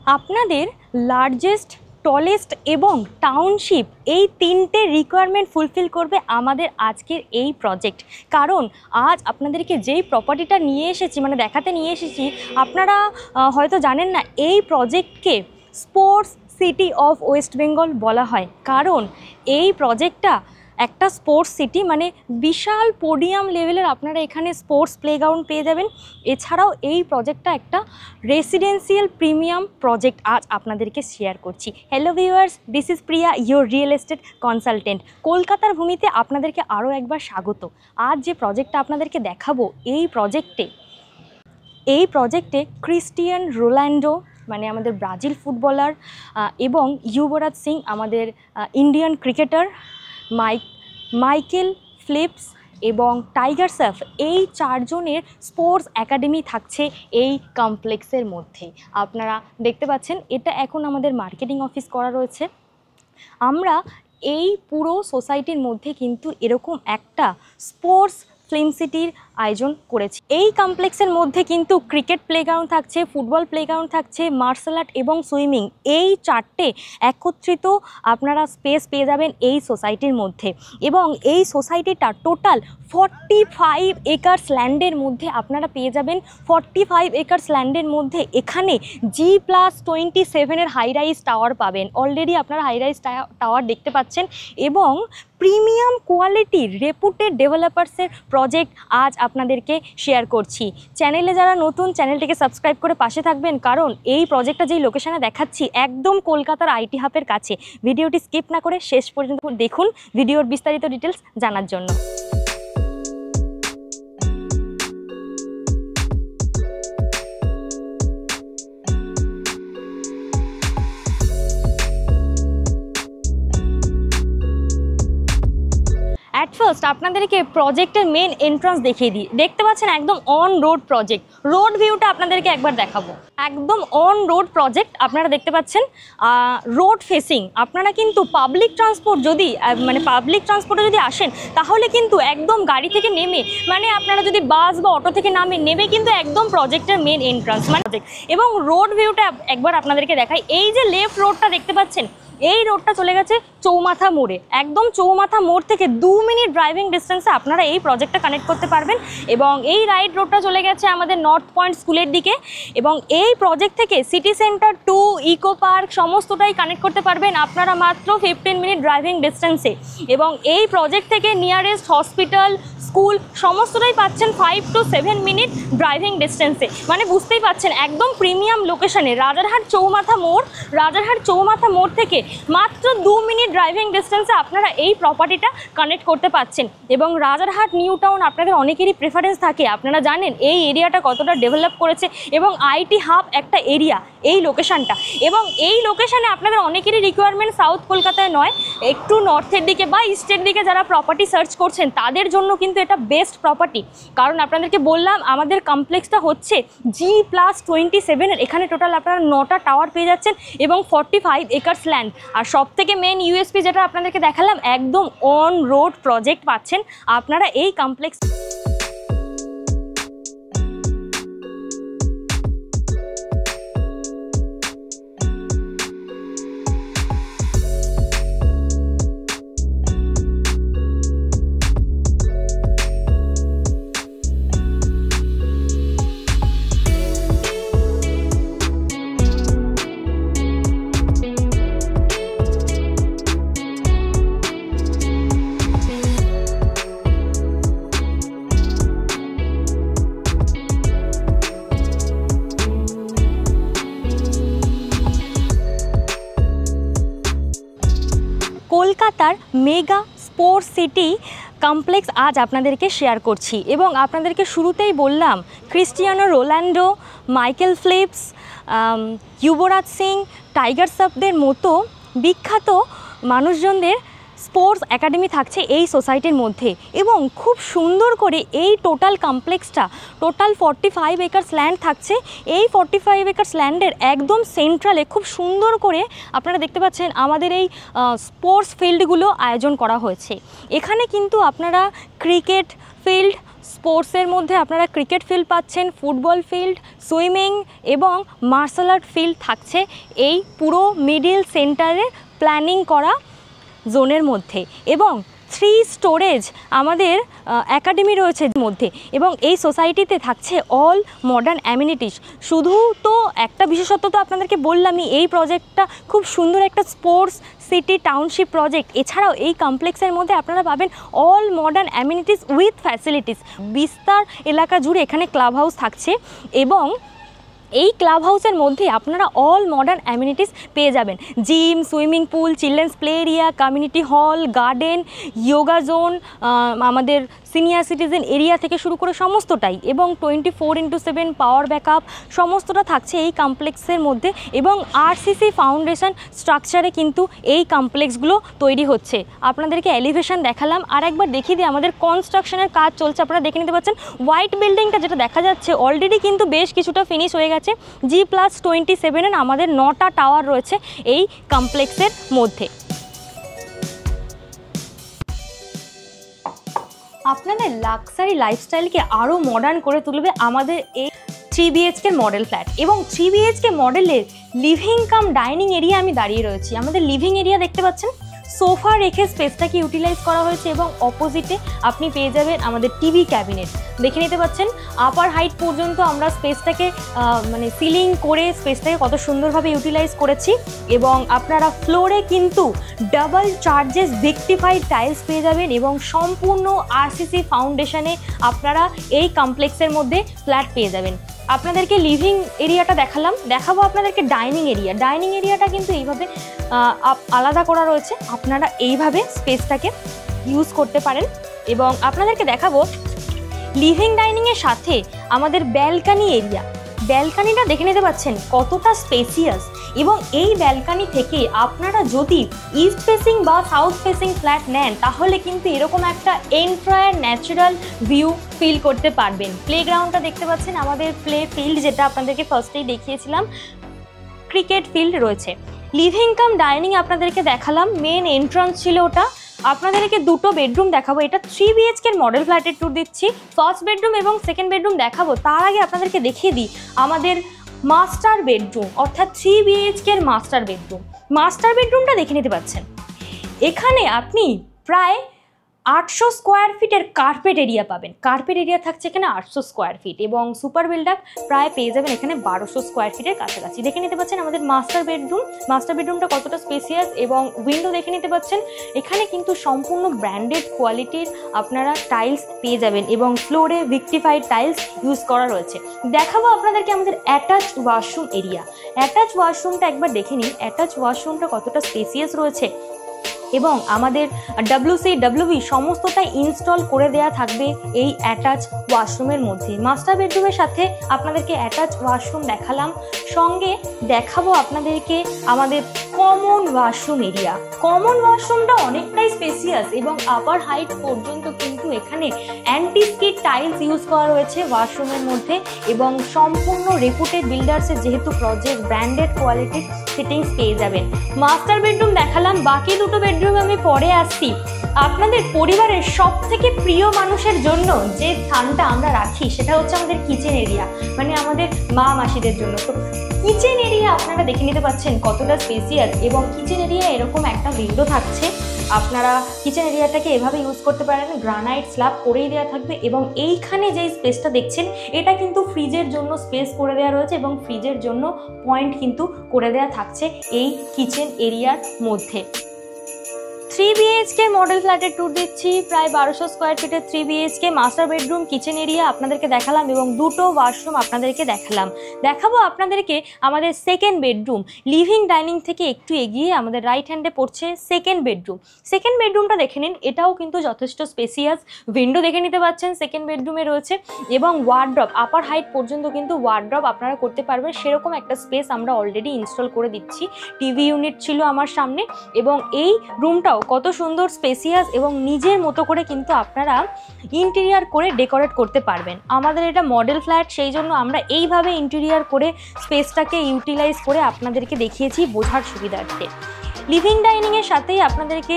আপনাদের largest tallest এবং township এই তিনটে রিকোয়ারমেন্ট ফুলফিল করবে আমাদের আজকের এই প্রজেক্ট। কারণ আজ আপনাদেরকে যেই প্রপার্টিটা নিয়ে এসেছি মানে দেখাতে নিয়ে এসেছি, আপনারা হয়তো জানেন না এই প্রজেক্টকে sports city of West Bengal বলা হয়। কারণ এই প্রজেক্টটা একটা স্পোর্টস সিটি, মানে বিশাল পোডিয়াম লেভেলের আপনারা এখানে স্পোর্টস প্লেগ্রাউন্ড পেয়ে যাবেন। এছাড়াও এই প্রজেক্টটা একটা রেসিডেন্সিয়াল প্রিমিয়াম প্রজেক্ট আজ আপনাদেরকে শেয়ার করছি। Hello viewers, this is Priya, your real estate consultant. কলকাতার ভূমিতে আপনাদেরকে আরও একবার স্বাগত। আজ যে প্রজেক্টটা আপনাদেরকে দেখাবো, এই প্রজেক্টে ক্রিস্টিয়ান রোনাল্ডো মানে আমাদের ব্রাজিল ফুটবলার এবং যুবরাজ সিং আমাদের ইন্ডিয়ান ক্রিকেটার, মাইকেল ফিলিপস এবং টাইগার শ্রফ, এই চারজনের স্পোর্টস একাডেমি থাকছে এই কমপ্লেক্সের মধ্যে। আপনারা দেখতে পাচ্ছেন এটা এখন আমাদের মার্কেটিং অফিস করা রয়েছে। আমরা এই পুরো সোসাইটির মধ্যে কিন্তু এরকম একটা স্পোর্টস ফিল্ম সিটির আয়োজন করেছি। এই কমপ্লেক্সের মধ্যে কিন্তু ক্রিকেট প্লেগ্রাউন্ড থাকছে, ফুটবল প্লেগ্রাউন্ড থাকছে, মার্শাল আর্ট এবং সুইমিং, এই চারটে একত্রিত আপনারা স্পেস পেয়ে যাবেন এই সোসাইটির মধ্যে। এবং এই সোসাইটিটা টোটাল 45 একর্স ল্যান্ডের মধ্যে আপনারা পেয়ে যাবেন। 45 একর্স ল্যান্ডের মধ্যে এখানে G+27 হাই রাইজ টাওয়ার পাবেন। অলরেডি আপনারা হাই রাইজ টাওয়ার দেখতে পাচ্ছেন। এবং প্রিমিয়াম কোয়ালিটির রেপুটেড ডেভেলপার্সের প্রজেক্ট আজ আপনাদেরকে শেয়ার করছি। চ্যানেলে যারা নতুন, চ্যানেলটিকে সাবস্ক্রাইব করে পাশে থাকবেন, কারণ এই প্রজেক্টটা যেই লোকেশনে দেখাচ্ছি একদম কলকাতার আইটি হাবের কাছে। ভিডিওটি স্কিপ না করে শেষ পর্যন্ত দেখুন ভিডিওর বিস্তারিত ডিটেলস জানার জন্য। অ্যাট ফার্স্ট আপনাদেরকে প্রজেক্টের মেন এন্ট্রান্স দেখিয়ে দিই। দেখতে পাচ্ছেন একদম অন রোড প্রজেক্ট। রোড ভিউটা আপনাদেরকে একবার দেখাবো। একদম অন রোড প্রজেক্ট আপনারা দেখতে পাচ্ছেন, রোড ফেসিং। আপনারা কিন্তু পাবলিক ট্রান্সপোর্টে যদি আসেন তাহলে কিন্তু একদম গাড়ি থেকে নেমে, মানে আপনারা যদি বাস বা অটো থেকে নেমে কিন্তু একদম প্রজেক্টের মেন এন্ট্রান্স মানে প্রজেক্ট। এবং রোড ভিউটা একবার আপনাদেরকে দেখাই। এই যে লেফট রোডটা দেখতে পাচ্ছেন, এই রোডটা চলে গেছে চৌমাথা মোড়ে। একদম চৌমাথা মোড় থেকে 2 মিনিট ড্রাইভিং ডিস্টেন্সে আপনারা এই প্রজেক্টটা কানেক্ট করতে পারবেন। এবং এই রাইট রোডটা চলে গেছে আমাদের নর্থ পয়েন্ট স্কুলের দিকে। এবং এই প্রজেক্ট থেকে city centre to eco park সমস্তটাই কানেক্ট করতে পারবেন আপনারা মাত্র 15 মিনিট ড্রাইভিং ডিস্টেন্সে। এবং এই প্রজেক্ট থেকে নিয়ারেস্ট হসপিটাল, স্কুল সমস্তটাই পাচ্ছেন 5 to 7 মিনিট ড্রাইভিং ডিস্টেন্সে। মানে বুঝতেই পাচ্ছেন একদম প্রিমিয়াম লোকেশনে। রাজারহাট চৌমাথা মোড় থেকে মাত্র 2 মিনিট ড্রাইভিং ডিস্টেন্সে আপনারা এই প্রপার্টিটা কানেক্ট করতে পাচ্ছেন। এবং রাজারহাট নিউ টাউন আপনাদের অনেকেরই প্রেফারেন্স থাকে। আপনারা জানেন এই এরিয়াটা কতটা ডেভেলপ করেছে এবং আইটি হাব একটা এরিয়া এই লোকেশানটা। এবং এই লোকেশানে আপনাদের অনেকেরই রিকোয়ারমেন্ট সাউথ কলকাতায় নয়, একটু নর্থের দিকে বা ইস্টের দিকে যারা প্রপার্টি সার্চ করছেন তাদের জন্য কিন্তু এটা বেস্ট প্রপার্টি। কারণ আপনাদেরকে বললাম আমাদের কমপ্লেক্সটা হচ্ছে G+27। এখানে টোটাল আপনারা 9টা টাওয়ার পেয়ে যাচ্ছেন এবং 45 একর্স ল্যান্ড। আর সব থেকে মেন ইউএসপি যেটা আপনাদেরকে দেখালাম, একদম অন রোড প্রজেক্ট পাচ্ছেন আপনারা এই কমপ্লেক্স। কলকাতার মেগা স্পোর্টস সিটি কমপ্লেক্স আজ আপনাদেরকে শেয়ার করছি। এবং আপনাদেরকে শুরুতেই বললাম Cristiano Ronaldo, Michael Phillips, Yuvraj Singh, tiger শ্রফদের মতো বিখ্যাত মানুষজনদের স্পোর্টস একাডেমি থাকছে এই সোসাইটির মধ্যে। এবং খুব সুন্দর করে এই টোটাল কমপ্লেক্সটা, টোটাল 45 একর্স ল্যান্ড থাকছে। এই 45 একর্স ল্যান্ডের একদম সেন্ট্রালে খুব সুন্দর করে আপনারা দেখতে পাচ্ছেন আমাদের এই স্পোর্টস ফিল্ডগুলো আয়োজন করা হয়েছে। এখানে কিন্তু আপনারা ক্রিকেট ফিল্ড, স্পোর্টসের মধ্যে আপনারা ক্রিকেট ফিল্ড পাচ্ছেন, ফুটবল ফিল্ড, সুইমিং এবং মার্শাল আর্ট ফিল্ড থাকছে এই পুরো মিডিল সেন্টারে প্ল্যানিং করা জোনের মধ্যে। এবং 3 স্টোরেজ আমাদের একাডেমি রয়েছে মধ্যে, এবং এই সোসাইটিতে থাকছে অল মডার্ন অ্যামিনিটিস। শুধু তো একটা বিশেষত্ব তো আপনাদেরকে বললামই, এই প্রজেক্টটা খুব সুন্দর একটা স্পোর্টস সিটি টাউনশিপ প্রজেক্ট। এছাড়াও এই কমপ্লেক্সের মধ্যে আপনারা পাবেন all modern amenities with facilities. বিস্তার এলাকা জুড়ে এখানে ক্লাব হাউস থাকছে, এবং এই ক্লাব হাউসের মধ্যে আপনারা অল মডার্ন অ্যামিনিটিস পেয়ে যাবেন। Gym, swimming pool, children's play area, community hall, garden, yoga zone, আমাদের সিনিয়র সিটিজেন এরিয়া থেকে শুরু করে সমস্তটাই, এবং 24/7 পাওয়ার ব্যাকআপ সমস্তটা থাকছে এই কমপ্লেক্সের মধ্যে। এবং আরসিসি ফাউন্ডেশন স্ট্রাকচারে কিন্তু এই কমপ্লেক্সগুলো তৈরি হচ্ছে। আপনাদেরকে এলিভেশন দেখালাম, আর একবার দেখিয়ে দিই আমাদের কনস্ট্রাকশনের কাজ চলছে, আপনারা দেখে নিতে পাচ্ছেন। হোয়াইট বিল্ডিংটা যেটা দেখা যাচ্ছে অলরেডি কিন্তু বেশ কিছুটা ফিনিশ হয়ে গেছে। G+27 আমাদের 9টা টাওয়ার রয়েছে এই কমপ্লেক্সের মধ্যে। আপনাদের লাক্সারি লাইফস্টাইলকে আরও মডার্ন করে তুলবে আমাদের এই 3 BHK মডেল ফ্ল্যাট। এবং 3 BHK মডেলের লিভিং কাম ডাইনিং এরিয়া আমি দাঁড়িয়ে রয়েছি। আমাদের লিভিং এরিয়া দেখতে পাচ্ছেন, সোফা রেখে স্পেসটাকে ইউটিলাইজ করা হয়েছে, এবং অপোজিটে আপনি পেয়ে যাবেন আমাদের টিভি ক্যাবিনেট। দেখে নিতে পাচ্ছেন আপার হাইট পর্যন্ত আমরা স্পেসটাকে মানে সিলিং করে স্পেসটাকে কত সুন্দরভাবে ইউটিলাইজ করেছি। এবং আপনারা ফ্লোরে কিন্তু ডাবল চার্জেস ভিক্টিফাইড টাইলস পেয়ে যাবেন, এবং সম্পূর্ণ আরসিসি ফাউন্ডেশনে আপনারা এই কমপ্লেক্সের মধ্যে ফ্ল্যাট পেয়ে যাবেন। আপনাদেরকে লিভিং এরিয়াটা দেখাবো আপনাদেরকে ডাইনিং এরিয়া। ডাইনিং এরিয়াটা কিন্তু এইভাবে আলাদা করা রয়েছে, আপনারা এইভাবে স্পেসটাকে ইউজ করতে পারেন। এবং আপনাদেরকে দেখাবো লিভিং ডাইনিংয়ের সাথে আমাদের ব্যালকানি এরিয়া। ব্যালকানিটা দেখে নিতে পাচ্ছেন কতটা স্পেসিয়াস, এবং এই ব্যালকানি থেকে আপনারা যদি ইস্ট ফেসিং বা সাউথ ফেসিং ফ্ল্যাট নেন তাহলে কিন্তু এরকম একটা এন্টায়ার ন্যাচারাল ভিউ ফিল করতে পারবেন। প্লেগ্রাউন্ডটা দেখতে পাচ্ছেন, আমাদের প্লে ফিল্ড যেটা আপনাদেরকে ফার্স্টেই দেখিয়েছিলাম, ক্রিকেট ফিল্ড রয়েছে। লিভিং কাম ডাইনিং আপনাদেরকে দেখালাম, মেন এন্ট্রান্স ছিল ওটা। আপনাদেরকে 2টো বেডরুম দেখাবো। এটা 3 BHK মাডেল ফ্ল্যাটের ট্যুর দিচ্ছি। ফার্স্ট বেডরুম এবং সেকেন্ড বেডরুম দেখাবো, তার আগে আপনাদেরকে দেখিয়ে দিই আমাদের মাস্টার বেডরুম, অর্থাৎ 3 BHK মাস্টার বেডরুম। মাস্টার বেডরুমটা দেখে নিতে পাচ্ছেন, এখানে আপনি প্রায় 800 স্কোয়ার ফিটের কার্পেট এরিয়া পাবেন। কার্পেট এরিয়া থাকছে এখানে 800 স্কোয়ার ফিট, এবং সুপার বিল্ডাপ প্রায় পেয়ে যাবেন এখানে 1200 স্কোয়ার ফিটের কাছাকাছি। দেখে নিতে পাচ্ছেন আমাদের মাস্টার বেডরুম। মাস্টার বেডরুমটা কতটা স্পেসিয়াস, এবং উইন্ডো দেখে নিতে পাচ্ছেন। এখানে কিন্তু সম্পূর্ণ ব্র্যান্ডেড কোয়ালিটির আপনারা টাইলস পেয়ে যাবেন, এবং ফ্লোরে ভিক্টিফাইড টাইলস ইউজ করা রয়েছে। দেখাবো আপনাদেরকে আমাদের অ্যাটাচ ওয়াশরুম এরিয়া। অ্যাটাচ ওয়াশরুমটা একবার দেখে নিন, অ্যাটাচ ওয়াশরুমটা কতটা স্পেসিয়াস রয়েছে, এবং আমাদের WC WB সমস্তটাই ইনস্টল করে দেয়া থাকবে এই অ্যাটাচ ওয়াশরুমের মধ্যে। মাস্টার বেডরুমের সাথে আপনাদেরকে অ্যাটাচ ওয়াশরুম দেখালাম, সঙ্গে দেখাবো আপনাদেরকে আমাদের কমন ওয়াশরুম এরিয়া। কমন ওয়াশরুমটা অনেকটাই স্পেসিয়াস, এবং আপার হাইট পর্যন্ত কিন্তু এখানে অ্যান্টি স্কিড টাইলস ইউজ করা রয়েছে ওয়াশরুমের মধ্যে, এবং সম্পূর্ণ রেপুটেড বিল্ডার্সের যেহেতু প্রজেক্ট, ব্র্যান্ডেড কোয়ালিটির ফিটিংস পেয়ে যাবেন। মাস্টার বেডরুম দেখালাম, বাকি 2টো বেডরুম আমি পরে আসছি। আপনাদের পরিবারের সব থেকে প্রিয় মানুষের জন্য যে স্থানটা আমরা রাখি সেটা হচ্ছে আমাদের কিচেন এরিয়া, মানে আমাদের মা মাসিদের জন্য। তো কিচেন এরিয়া আপনারা দেখে নিতে পাচ্ছেন কতটা স্পেসিয়াস, এবং কিচেন এরিয়া এরকম একটা উইন্ডো থাকছে। আপনারা কিচেন এরিয়াটাকে এভাবে ইউজ করতে পারেন, গ্রানাইট স্ল্যাব করেই দেওয়া থাকবে। এবং এইখানে যেই স্পেসটা দেখছেন এটা কিন্তু ফ্রিজের জন্য স্পেস করে দেওয়া রয়েছে, এবং ফ্রিজের জন্য পয়েন্ট কিন্তু করে দেওয়া থাকছে এই কিচেন এরিয়ার মধ্যে। 3 BHK মডেল ফ্ল্যাটের ট্যুর দিচ্ছি, প্রায় 1200 স্কোয়ার ফিটের 3 BHK master bedroom, kitchen area আপনাদেরকে দেখালাম, এবং 2টো ওয়াশরুম আপনাদেরকে দেখালাম। দেখাবো আপনাদেরকে আমাদের সেকেন্ড বেডরুম। লিভিং ডাইনিং থেকে একটু এগিয়ে আমাদের রাইট হ্যান্ডে পড়ছে সেকেন্ড বেডরুম। সেকেন্ড বেডরুমটা দেখে নিন, এটাও কিন্তু যথেষ্ট স্পেসিয়াস। উইন্ডো দেখে নিতে পাচ্ছেন সেকেন্ড বেডরুমে রয়েছে, এবং ওয়ার্ড্রপ আপার হাইট পর্যন্ত কিন্তু ওয়ার্ড্রপ আপনারা করতে পারবেন, সেরকম একটা স্পেস আমরা অলরেডি ইনস্টল করে দিচ্ছি। টিভি ইউনিট ছিল আমার সামনে, এবং এই রুমটাও কত সুন্দর স্পেসিয়াস, এবং নিজের মতো করে কিন্তু আপনারা ইন্টেরিয়ার করে ডেকোরেট করতে পারবেন। আমাদের এটা মডেল ফ্ল্যাট, সেই জন্য আমরা এইভাবে ইন্টেরিয়ার করে স্পেসটাকে ইউটিলাইজ করে আপনাদেরকে দেখিয়েছি বোঝার সুবিধার্থে। লিভিং ডাইনিংয়ের সাথেই আপনাদেরকে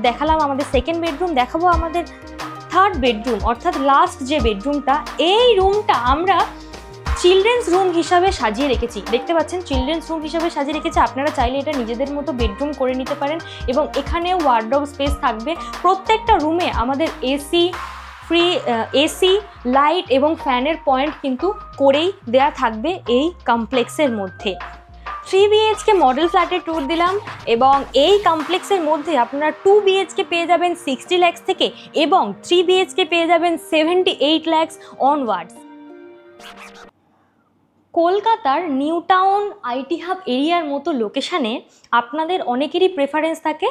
দেখালাম আমাদের সেকেন্ড বেডরুম। দেখাবো আমাদের থার্ড বেডরুম অর্থাৎ লাস্ট যে বেডরুমটা, এই রুমটা আমরা চিলড্রেন্স রুম হিসাবে সাজিয়ে রেখেছি। দেখতে পাচ্ছেন চিলড্রেন্স রুম হিসাবে সাজিয়ে রেখেছি। আপনারা চাইলে এটা নিজেদের মতো বেডরুম করে নিতে পারেন এবং এখানেও ওয়ার্ডরোব স্পেস থাকবে। প্রত্যেকটা রুমে আমাদের ফ্রি এসি, লাইট এবং ফ্যানের পয়েন্ট কিন্তু করেই দেয়া থাকবে এই কমপ্লেক্সের মধ্যে। 3 BHK মডেল ফ্ল্যাটের ট্যুর দিলাম এবং এই কমপ্লেক্সের মধ্যে আপনারা 2 BHK পেয়ে যাবেন 60 লাখ থেকে এবং 3 BHK পেয়ে যাবেন 78 লাখ অনওয়ার্ডস। কলকাতার নিউ টাউন আইটি হাব এরিয়ার মতো লোকেশানে আপনাদের অনেকেরই প্রেফারেন্স থাকে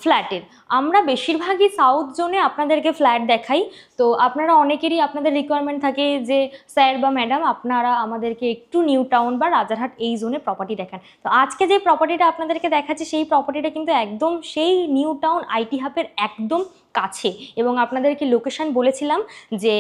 ফ্ল্যাটের। আমরা বেশিরভাগই সাউথ জোনে আপনাদেরকে ফ্ল্যাট দেখাই। তো আপনারা অনেকেরই আপনাদের রিকোয়ারমেন্ট থাকে যে স্যার বা ম্যাডাম আপনারা আমাদেরকে একটু নিউ টাউন বা রাজারহাট এই জোনে প্রপার্টি দেখান। তো আজকে যে প্রপার্টিটা আপনাদেরকে দেখাচ্ছি সেই প্রপার্টিটা কিন্তু একদম সেই নিউ টাউন আইটি হাবের একদম কাছে এবং আপনাদেরকে লোকেশান বলেছিলাম যে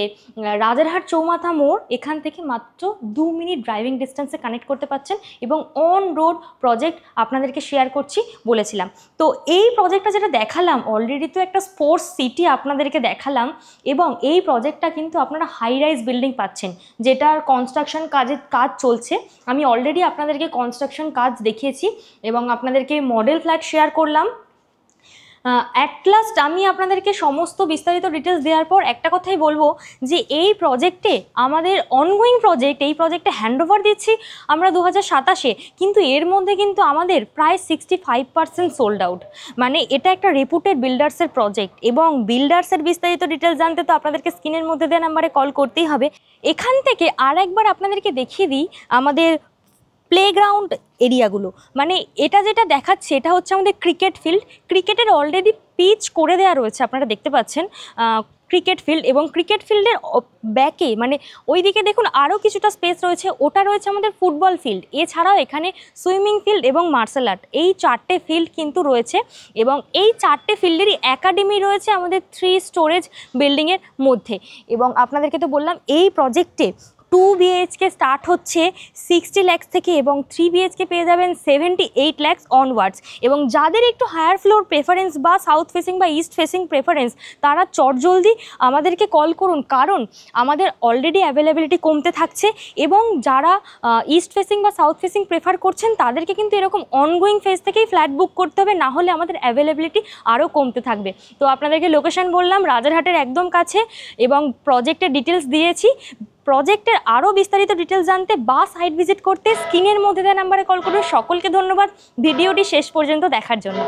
রাজারহাট চৌমাথা মোড়, এখান থেকে মাত্র 2 মিনিট ড্রাইভিং ডিস্টেন্সে কানেক্ট করতে পারছেন এবং অন রোড প্রজেক্ট আপনাদেরকে শেয়ার করছি বলেছিলাম। তো এই প্রজেক্টটা যেটা দেখালাম অলরেডি তো একটা স্পোর্টস সিটি আপনাদেরকে দেখালাম এবং এই প্রজেক্টটা কিন্তু আপনারা হাই রাইজ বিল্ডিং পাচ্ছেন যেটার কনস্ট্রাকশন কাজ চলছে। আমি অলরেডি আপনাদেরকে কনস্ট্রাকশন কাজ দেখিয়েছি এবং আপনাদেরকে মডেল ফ্ল্যাট শেয়ার করলাম। অ্যাট লাস্ট আমি আপনাদেরকে সমস্ত বিস্তারিত ডিটেলস দেওয়ার পর একটা কথাই বলবো যে এই প্রজেক্টে আমাদের অনগোয়িং প্রজেক্ট, এই প্রজেক্টে হ্যান্ডওভার দিচ্ছি আমরা 2027-এ, কিন্তু এর মধ্যে কিন্তু আমাদের প্রায় 65% সোল্ড আউট। মানে এটা একটা রেপুটেড বিল্ডার্সের প্রজেক্ট এবং বিল্ডার্সের বিস্তারিত ডিটেলস জানতে তো আপনাদেরকে স্ক্রিনের মধ্যে দেওয়া নাম্বারে কল করতেই হবে। এখান থেকে আর একবার আপনাদেরকে দেখিয়ে দিই আমাদের প্লেগ্রাউন্ড এরিয়াগুলো। মানে এটা যেটা দেখাচ্ছে এটা হচ্ছে আমাদের ক্রিকেট ফিল্ড। ক্রিকেটের অলরেডি পিচ করে দেওয়া রয়েছে, আপনারা দেখতে পাচ্ছেন ক্রিকেট ফিল্ড এবং ক্রিকেট ফিল্ডের ব্যাকে মানে ওই দিকে দেখুন আরও কিছুটা স্পেস রয়েছে, ওটা রয়েছে আমাদের ফুটবল ফিল্ড। এছাড়াও এখানে সুইমিং ফিল্ড এবং মার্শাল আর্ট এই 4টে ফিল্ড কিন্তু রয়েছে এবং এই 4টে ফিল্ডেরই একাডেমি রয়েছে আমাদের 3 স্টোরেজ বিল্ডিংয়ের মধ্যে। এবং আপনাদেরকে তো বললাম এই প্রজেক্টে 2 BHK স্টার্ট হচ্ছে 60 লাখ থেকে এবং 3 BHK পেয়ে যাবেন 78 লাখ অনওয়ার্ডস। এবং যাদের একটু হায়ার ফ্লোর প্রেফারেন্স বা সাউথ ফেসিং বা ইস্ট ফেসিং প্রেফারেন্স তারা চটজলদি আমাদেরকে কল করুন, কারণ আমাদের অলরেডি অ্যাভেলেবিলিটি কমতে থাকছে এবং যারা ইস্ট ফেসিং বা সাউথ ফেসিং প্রেফার করছেন তাদেরকে কিন্তু এরকম অনগোয়িং ফেজ থেকেই ফ্ল্যাট বুক করতে হবে, না হলে আমাদের অ্যাভেলেবিলিটি আরও কমতে থাকবে। তো আপনাদেরকে লোকেশান বললাম রাজারহাটের একদম কাছে এবং প্রজেক্টের ডিটেলস দিয়েছি। প্রজেক্টের আরও বিস্তারিত ডিটেলস জানতে বা সাইট ভিজিট করতে স্ক্রিনের মধ্যে দেওয়া নাম্বারে কল করুন। সকলকে ধন্যবাদ ভিডিওটি শেষ পর্যন্ত দেখার জন্য।